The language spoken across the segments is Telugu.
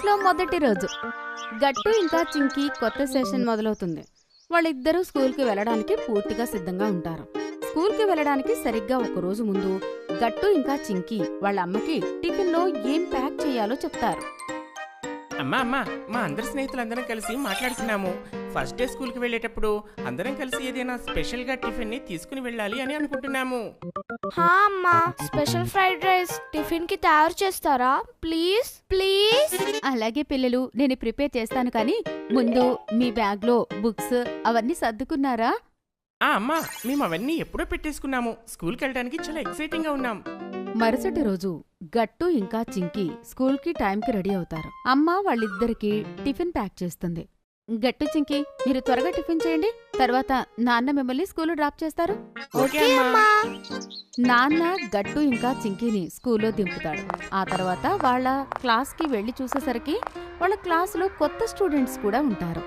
ఇంట్లో మొదటి రోజు గట్టు ఇంకా చింకి కొత్త సెషన్ మొదలవుతుంది. వాళ్ళిద్దరూ స్కూల్కి వెళ్ళడానికి పూర్తిగా సిద్ధంగా ఉంటారు. స్కూల్కి వెళ్ళడానికి సరిగ్గా ఒక రోజు ముందు గట్టు ఇంకా చింకి వాళ్ళ అమ్మకి టిఫిన్లో ఏం ప్యాక్ చేయాలో చెప్తారు. అమ్మా మా అందరి స్నేహితులందరం కలిసి మాట్లాడుకున్నాము. ఫస్ట్ డే స్కూల్కి వెళ్ళేటప్పుడు అందరం కలిసి ఏదైనా స్పెషల్గా టిఫిన్ని తీసుకుని వెళ్ళాలి అని అనుకుంటున్నాము. అమ్మా, స్పెషల్ ఫ్రైడ్ రైస్ టిఫిన్ కి తయారు చేస్తారా ప్లీజ్ ప్లీజ్? అలాగే పిల్లలు, నేను ప్రిపేర్ చేస్తాను. కానీ ముందు మీ బ్యాగ్లో బుక్స్ అవన్నీ సర్దుకున్నారా? అమ్మా, మేము అవన్నీ ఎప్పుడో పెట్టేసుకున్నాము. స్కూల్కి వెళ్ళడానికి చాలా ఎక్సైటింగ్ గా ఉన్నాం. మరుసటి రోజు గట్టు ఇంకా చింకి స్కూల్కి టైంకి రెడీ అవుతారు. అమ్మ వాళ్ళిద్దరికి టిఫిన్ ప్యాక్ చేస్తుంది. గట్టు చింకి, మీరు త్వరగా టిఫిన్ చేయండి, తర్వాత నాన్న మిమ్మల్ని స్కూల్లో డ్రాప్ చేస్తారు. నాన్న గట్టు ఇంకా చింకిని స్కూల్లో దింపుతాడు. ఆ తర్వాత వాళ్ళ క్లాస్కి వెళ్లి చూసేసరికి వాళ్ళ క్లాసులో కొత్త స్టూడెంట్స్ కూడా ఉంటారు.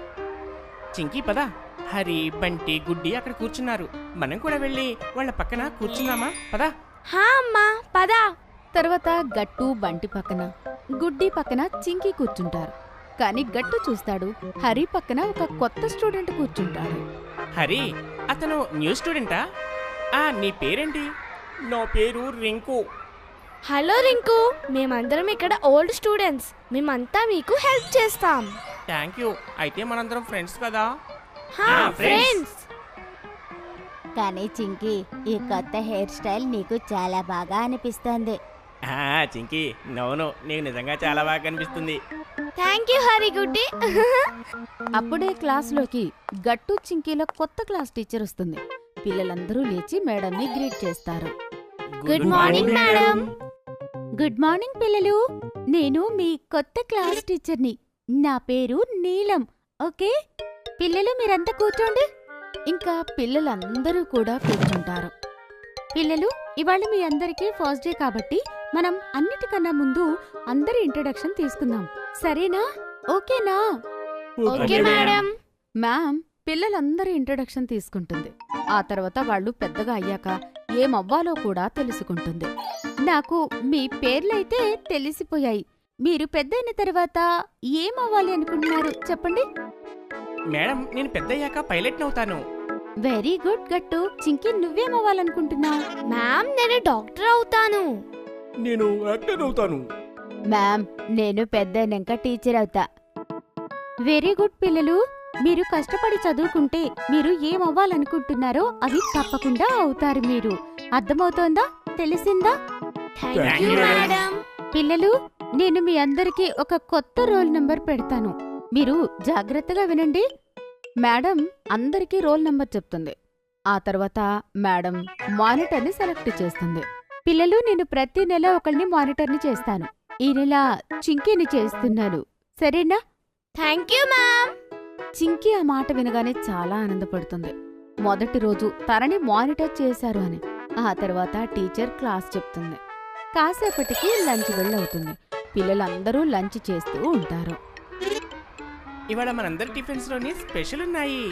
చింకి పదా, హరి, బంటి, గుడ్డి అక్కడ కూర్చున్నారు. మనం కూడా వెళ్ళి వాళ్ళ పక్కన కూర్చున్నామా? పదా. అమ్మా పదా. తర్వాత గట్టు బంటి పక్కన, గుడ్డి పక్కన చింకి కూర్చుంటారు. కాని గట్టు చూస్తాడు, హరి పక్కన ఒక కొత్త స్టూడెంట్ కూర్చుంటాడు. హరి, అతను న్యూ స్టూడెంటా? నీ పేరేంటి? నా పేరు రింకు. హలో రింకు, మేమందరం ఇక్కడ ఓల్డ్ స్టూడెంట్స్. మేమంతా మీకు హెల్ప్ చేస్తాం. Thank you. అయితే మనందరం ఫ్రెండ్స్ కదా? ఫ్రెండ్స్. కానీ చింకి, ఈ కొత్త హెయిర్ స్టైల్ నీకు చాలా బాగా అనిపిస్తుంది. చింకి, నవ్వును, నీకు నిజంగా చాలా బాగా కనిపిస్తుంది. థ్యాంక్ యూ హరి గుడ్డి. అప్పుడే క్లాస్లోకి గట్టు చింకీల కొత్త క్లాస్ టీచర్ వస్తుంది. పిల్లలందరూ లేచి మేడంని గ్రీట్ చేస్తారు. Good morning madam. Good morning పిల్లలు, నేను మీ కొత్త క్లాస్ టీచర్ని. నా పేరు నీలం. ఓకే పిల్లలు, మీరంతా కూర్చోండి. ఇంకా పిల్లలందరూ కూడా కూర్చుంటారు. పిల్లలు, ఇవాళ మీ అందరికీ ఫస్ట్ డే కాబట్టి మనం అన్నిటికన్నా ముందు అందరి ఇంట్రడక్షన్ తీసుకుందాం, సరేనా? ఓకేనా? Okay madam. మ్యామ్ పిల్లలందరి ఇంట్రడక్షన్ తీసుకుంటుంది. ఆ తర్వాత వాళ్ళు పెద్దగా అయ్యాక ఏమవ్వాలో కూడా తెలుసుకుంటుంది. నాకు మీ పేర్లైతే తెలిసిపోయాయి. మీరు పెద్దయిన తర్వాత ఏమవ్వాలి అనుకుంటున్నారు చెప్పండి. మేడం, నేను పెద్దయ్యాక పైలట్ అవుతాను. వెరీ గుడ్ గట్టు. చింకి, నువ్వేమవ్వాలనుకుంటున్నావు? మ్యామ్, నేను డాక్టర్ అవుతాను. నేను యాక్టర్ అవుతాను. మ్యామ్, నేను పెద్దయినాక టీచర్ అవుతా. వెరీ గుడ్ పిల్లలు, మీరు కష్టపడి చదువుకుంటే మీరు ఏమవ్వాలనుకుంటున్నారో అవి తప్పకుండా అవుతారు. మీరు అర్థమవుతోందా? తెలిసిందా? Thank you madam. పిల్లలు, నేను మీ అందరికీ ఒక కొత్త రోల్ నంబర్ పెడతాను. మీరు జాగ్రత్తగా వినండి. మేడం అందరికీ రోల్ నంబర్ చెప్తుంది. ఆ తర్వాత మేడం మానిటర్ని సెలెక్ట్ చేస్తుంది. పిల్లలు, నేను ప్రతి నెల ఒకరిని మానిటర్ని చేస్తాను. ఈ నెల చింకీని చేస్తున్నాను, సరేనా? Thank you ma'am. చింకీ ఆ మాట వినగానే చాలా ఆనందపడుతుంది. మొదటి రోజు తనని మానిటర్ చేశారు అని. ఆ తర్వాత టీచర్ క్లాస్ చెప్తుంది. కాసేపటికి లంచ్ వెళ్ళవుతుంది. పిల్లలందరూ లంచ్ చేస్తూ ఉంటారు. ఇవాళ మనందరి టిఫిన్స్ లోని స్పెషల్ ఉన్నాయి.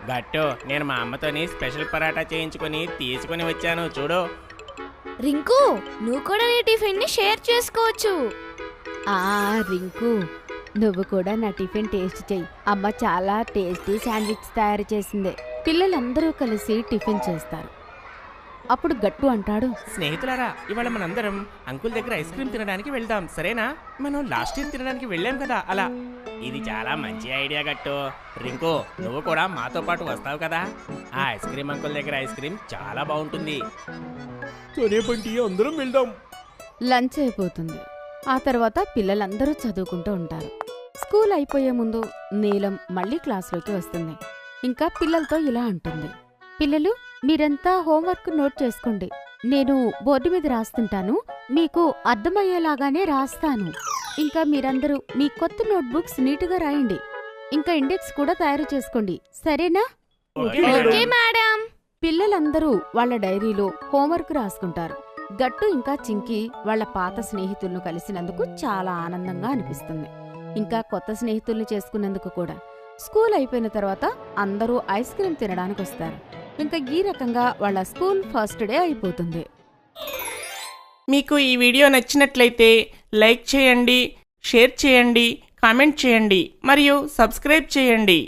గట్టు, నేను మా అమ్మతోని స్పెషల్ పరాటా చేయించుకొని తీసుకొని వచ్చాను చూడు. రింకు, నువ్వు కూడా నీ టిఫిన్ ని షేర్ చేసుకోవచ్చు. రింకు, నువ్వు కూడా నా టిఫిన్ టేస్ట్ చెయ్యి. అమ్మ చాలా టేస్టీ శాండ్విచ్ తయారు చేసింది. పిల్లలందరూ కలిసి టిఫిన్ చేస్తారు. అప్పుడు గట్టు అంటాడు, స్నేహితులారా, ఇవాళ మనందరం అంకుల్ దగ్గర ఐస్ క్రీమ్ తినడానికి వెళ్దాం, సరేనా? మనం లాస్ట్ ఇయర్ తినడానికి వెళ్ళాం కదా, అలా. ఇది చాలా మంచి ఐడియా గట్టు. రింకు, నువ్వు కూడా మాతో పాటు వస్తావు కదా? ఆ ఐస్ క్రీమ్ అంకుల్ దగ్గర ఐస్ క్రీమ్ చాలా బాగుంటుంది. సరే బంటి, అందరం వెళ్దాం. లంచ్ అయిపోతుంది. ఆ తర్వాత పిల్లలందరూ చదువుకుంటూ ఉంటారు. స్కూల్ అయిపోయే ముందు నీలం మళ్ళీ క్లాస్లోకి వస్తుంది. ఇంకా పిల్లలతో ఇలా అంటుంది, పిల్లలు, మీరంతా హోంవర్క్ నోట్ చేసుకోండి. నేను బోర్డు మీద రాస్తుంటాను, మీకు అర్థమయ్యేలాగానే రాస్తాను. ఇంకా మీరందరూ మీ కొత్త నోట్బుక్స్ నీటుగా రాయండి. ఇంకా ఇండెక్స్ కూడా తయారు చేసుకోండి, సరేనా? Okay madam. పిల్లలందరూ వాళ్ళ డైరీలో హోంవర్క్ రాసుకుంటారు. గట్టు ఇంకా చింకి వాళ్ళ పాత స్నేహితులను కలిసినందుకు చాలా ఆనందంగా అనిపిస్తుంది. ఇంకా కొత్త స్నేహితుల్ని చేసుకున్నందుకు కూడా. స్కూల్ అయిపోయిన తర్వాత అందరూ ఐస్ క్రీమ్ తినడానికి వస్తారు. ఇంకా ఈ రకంగా వాళ్ళ స్కూల్ ఫస్ట్ డే అయిపోతుంది. మీకు ఈ వీడియో నచ్చినట్లయితే లైక్ చేయండి, షేర్ చేయండి, కామెంట్ చేయండి మరియు సబ్స్క్రైబ్ చేయండి.